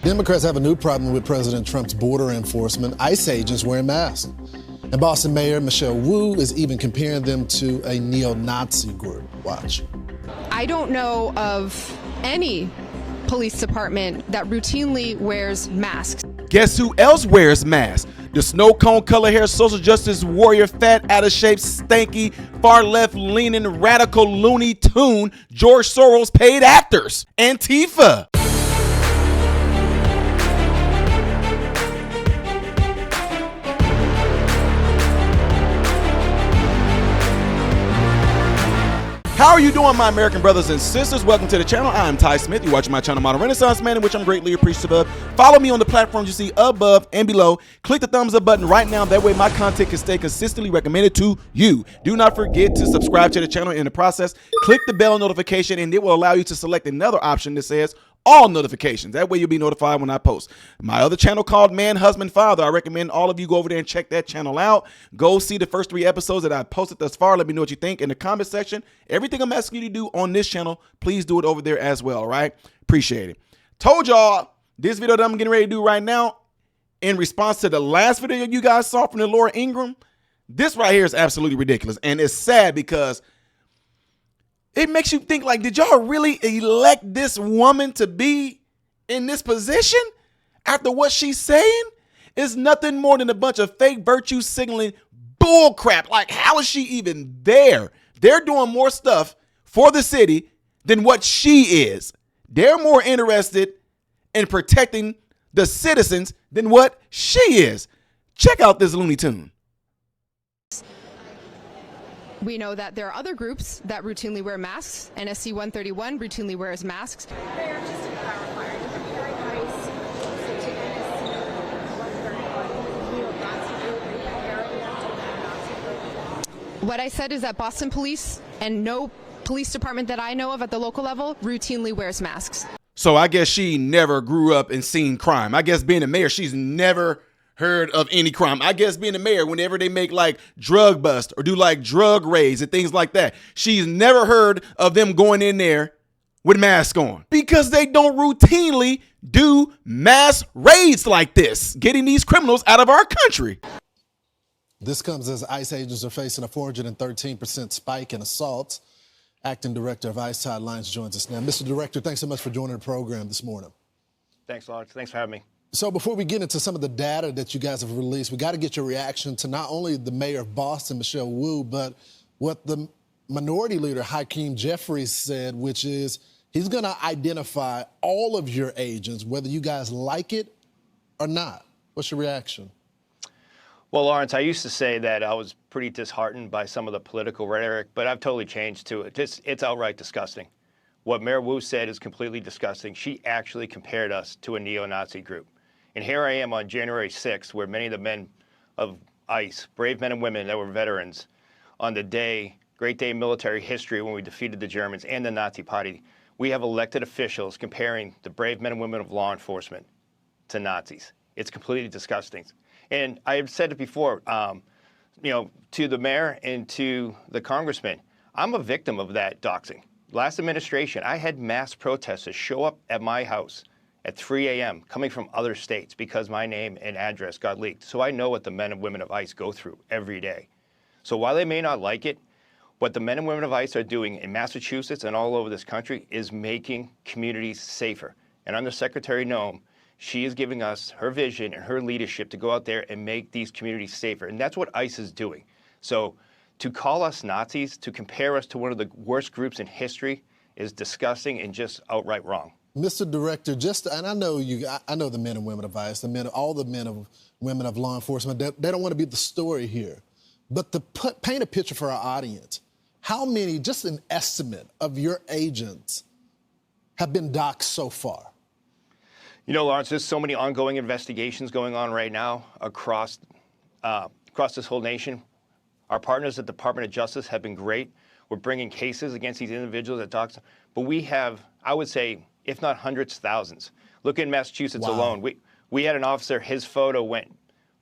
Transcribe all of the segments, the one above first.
Democrats have a new problem with President Trump's border enforcement, ICE agents wearing masks. And Boston Mayor Michelle Wu is even comparing them to a neo-Nazi group. Watch. I don't know of any police department that routinely wears masks. Guess who else wears masks? The snow cone color hair social justice warrior, fat, out of shape, stanky, far left leaning, radical Looney Tune, George Soros paid actors. Antifa. How are you doing, my American brothers and sisters? Welcome to the channel. I'm Ty Smith. You're watching my channel, Modern Renaissance Man, in which I'm greatly appreciative of. Follow me on the platforms you see above and below. Click the thumbs up button right now. That way my content can stay consistently recommended to you. Do not forget to subscribe to the channel in the process. Click the bell notification, and it will allow you to select another option that says all notifications. That way you'll be notified when I post. My other channel called Man, Husband, Father. I recommend all of you go over there and check that channel out. Go see the first 3 episodes that I posted thus far. Let me know what you think in the comment section. Everything I'm asking you to do on this channel, please do it over there as well, all right? Appreciate it. Told y'all this video that I'm getting ready to do right now, in response to the last video you guys saw from the Laura Ingraham, this right here is absolutely ridiculous. And it's sad because it makes you think, like, did y'all really elect this woman to be in this position after what she's saying? It's nothing more than a bunch of fake virtue signaling bull crap. Like, how is she even there? They're doing more stuff for the city than what she is. They're more interested in protecting the citizens than what she is. Check out this Looney Tune. We know that there are other groups that routinely wear masks. NSC 131 routinely wears masks. Mayor, just to clarify, are you comparing ICE to NSC 131 neo-Nazi group? Are you comparing them to a neo-Nazi group? What I said is that Boston Police and no police department that I know of at the local level routinely wears masks. So I guess she never grew up and seen crime. I guess being a mayor, she's never heard of any crime. I guess being a mayor, whenever they make like drug bust or do like drug raids and things like that, she's never heard of them going in there with masks on, because they don't routinely do mass raids like this, getting these criminals out of our country. This comes as ICE agents are facing a 413% spike in assaults. Acting Director of ICE, Todd Lyons, joins us now. Mr. Director, thanks so much for joining the program this morning. Thanks, Lawrence. Thanks for having me. So before we get into some of the data that you guys have released, we got to get your reaction to not only the mayor of Boston, Michelle Wu, but what the minority leader, Hakeem Jeffries, said, which is he's going to identify all of your agents, whether you guys like it or not. What's your reaction? Well, Lawrence, I used to say that I was pretty disheartened by some of the political rhetoric, but I've totally changed to it. It's outright disgusting. What Mayor Wu said is completely disgusting. She actually compared us to a neo-Nazi group. And here I am on January 6th, where many of the men of ICE, brave men and women that were veterans, on the day, great day in military history when we defeated the Germans and the Nazi Party, we have elected officials comparing the brave men and women of law enforcement to Nazis. It's completely disgusting. And I have said it before, to the mayor and to the congressman, I'm a victim of that doxing. Last administration, I had mass protesters show up at my house at 3 a.m. coming from other states because my name and address got leaked. So I know what the men and women of ICE go through every day. So while they may not like it, what the men and women of ICE are doing in Massachusetts and all over this country is making communities safer. And under Secretary Noem, she is giving us her vision and her leadership to go out there and make these communities safer. And that's what ICE is doing. So to call us Nazis, to compare us to one of the worst groups in history is disgusting and just outright wrong. Mr. Director, and I know the men and women of ICE, all the men and women of law enforcement, they don't want to be the story here. But to paint a picture for our audience, how many, just an estimate of your agents have been doxxed so far? You know, Lawrence, there's so many ongoing investigations going on right now across this whole nation. Our partners at the Department of Justice have been great. We're bringing cases against these individuals that dox, but we have, I would say, if not hundreds, thousands. Look in Massachusetts alone. We had an officer, his photo went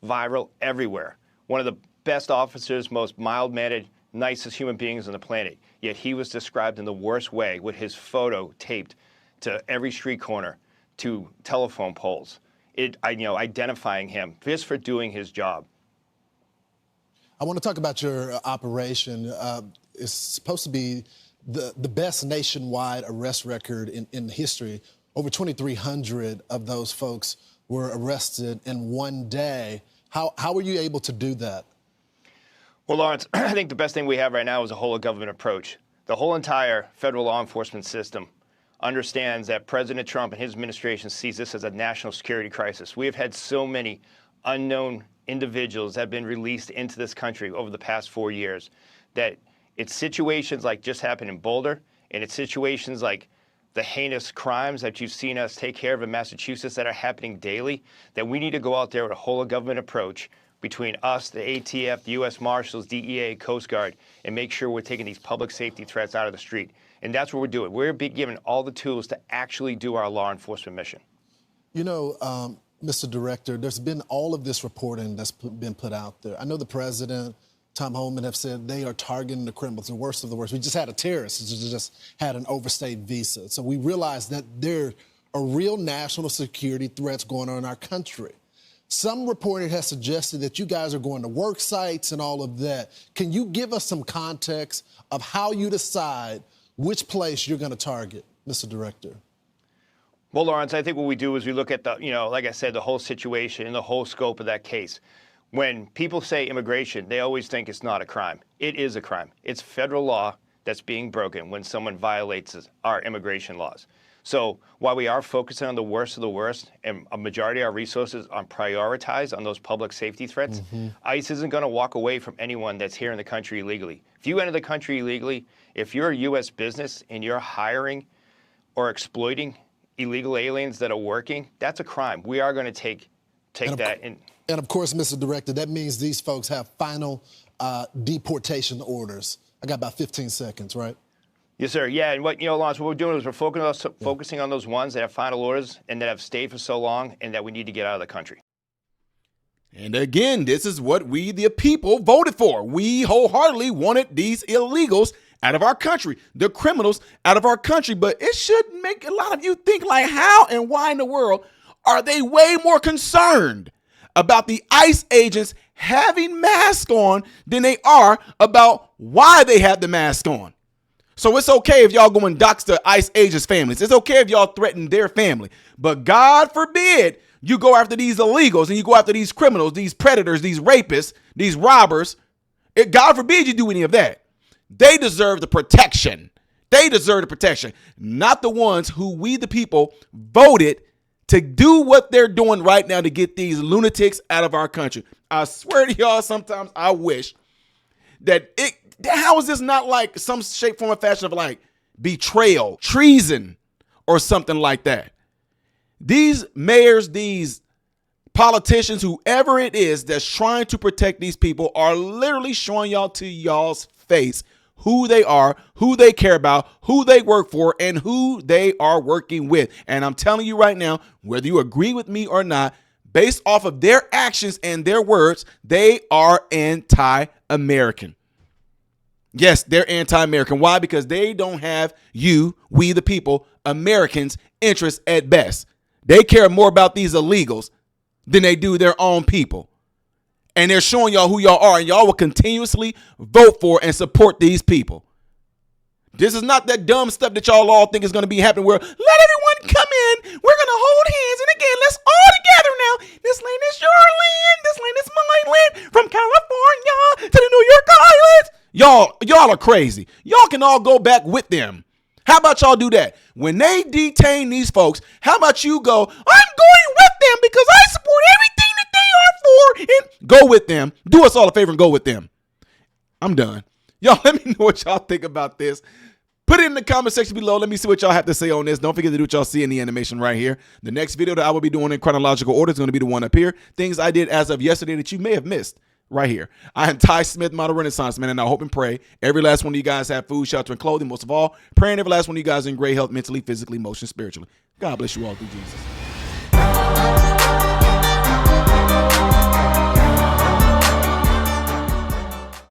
viral everywhere. One of the best officers, most mild-mannered, nicest human beings on the planet. Yet he was described in the worst way with his photo taped to every street corner, to telephone poles, identifying him just for doing his job. I want to talk about your operation. It's supposed to be the best nationwide arrest record in history. Over 2,300 of those folks were arrested in one day. How were you able to do that? Well, Lawrence, I think the best thing we have right now is a whole of government approach. The whole entire federal law enforcement system understands that President Trump and his administration sees this as a national security crisis. We have had so many unknown individuals that have been released into this country over the past 4 years that it's situations like just happened in Boulder, and it's situations like the heinous crimes that you've seen us take care of in Massachusetts that are happening daily, that we need to go out there with a whole of government approach between us, the ATF, the U.S. Marshals, DEA, Coast Guard, and make sure we're taking these public safety threats out of the street. And that's what we're doing. We're being given all the tools to actually do our law enforcement mission. You know, Mr. Director, there's been all of this reporting that's been put out there. I know the president, Tom Homan, have said they are targeting the criminals, the worst of the worst. We just had a terrorist who just had an overstayed visa. So we realize that there are real national security threats going on in our country. Some reporting has suggested that you guys are going to work sites and all of that. Can you give us some context of how you decide which place you're going to target, Mr. Director? Well, Lawrence, I think what we do is we look at the, like I said, the whole situation and the whole scope of that case. When people say immigration, they always think it's not a crime. It is a crime. It's federal law that's being broken when someone violates our immigration laws. So while we are focusing on the worst of the worst and a majority of our resources are prioritized on those public safety threats, ICE isn't going to walk away from anyone that's here in the country illegally. If you enter the country illegally, if you're a U.S. business and you're hiring or exploiting illegal aliens that are working, that's a crime. We are going to take that. And of course, Mr. Director, that means these folks have final deportation orders. I got about 15 seconds, right? Yes, sir. Yeah, and Lawrence, what we're doing is we're focusing on those ones that have final orders and that have stayed for so long and that we need to get out of the country. And again, this is what we, the people, voted for. We wholeheartedly wanted these illegals out of our country, the criminals out of our country. But it should make a lot of you think, like, how and why in the world are they way more concerned about the ICE agents having masks on than they are about why they have the mask on? So it's okay if y'all go and dox the ICE agents' families. It's okay if y'all threaten their family. But God forbid you go after these illegals and you go after these criminals, these predators, these rapists, these robbers. God forbid you do any of that. They deserve the protection. They deserve the protection, not the ones who we, the people, voted to do what they're doing right now to get these lunatics out of our country. I swear to y'all, sometimes I wish that how is this not like some shape, form, or fashion of like betrayal, treason, or something like that? These mayors, these politicians, whoever it is that's trying to protect these people are literally showing y'all to y'all's face who they are, who they care about, who they work for, and who they are working with. And I'm telling you right now, whether you agree with me or not, based off of their actions and their words, they are anti-American. Yes, they're anti-American. Why? Because they don't have you, we the people, Americans' interests at best. They care more about these illegals than they do their own people. And they're showing y'all who y'all are, and y'all will continuously vote for and support these people. This is not that dumb stuff that y'all all think is going to be happening where let everyone come in, we're going to hold hands, and again, let's all together now. This land is your land, this land is my land, from California to the New York Islands. Y'all are crazy. Y'all can all go back with them. How about y'all do that? When they detain these folks, how about you go, I'm going with them because I support everything that they are for, and go with them. Do us all a favor and go with them. I'm done. Y'all, let me know what y'all think about this. Put it in the comment section below. Let me see what y'all have to say on this. Don't forget to do what y'all see in the animation right here. The next video that I will be doing in chronological order is going to be the one up here. Things I did as of yesterday that you may have missed. Right here. I am Ty Smith, model Renaissance man, and I hope and pray every last one of you guys have food, shelter, and clothing. Most of all, praying every last one of you guys in great health, mentally, physically, emotionally, spiritually. God bless you all through Jesus.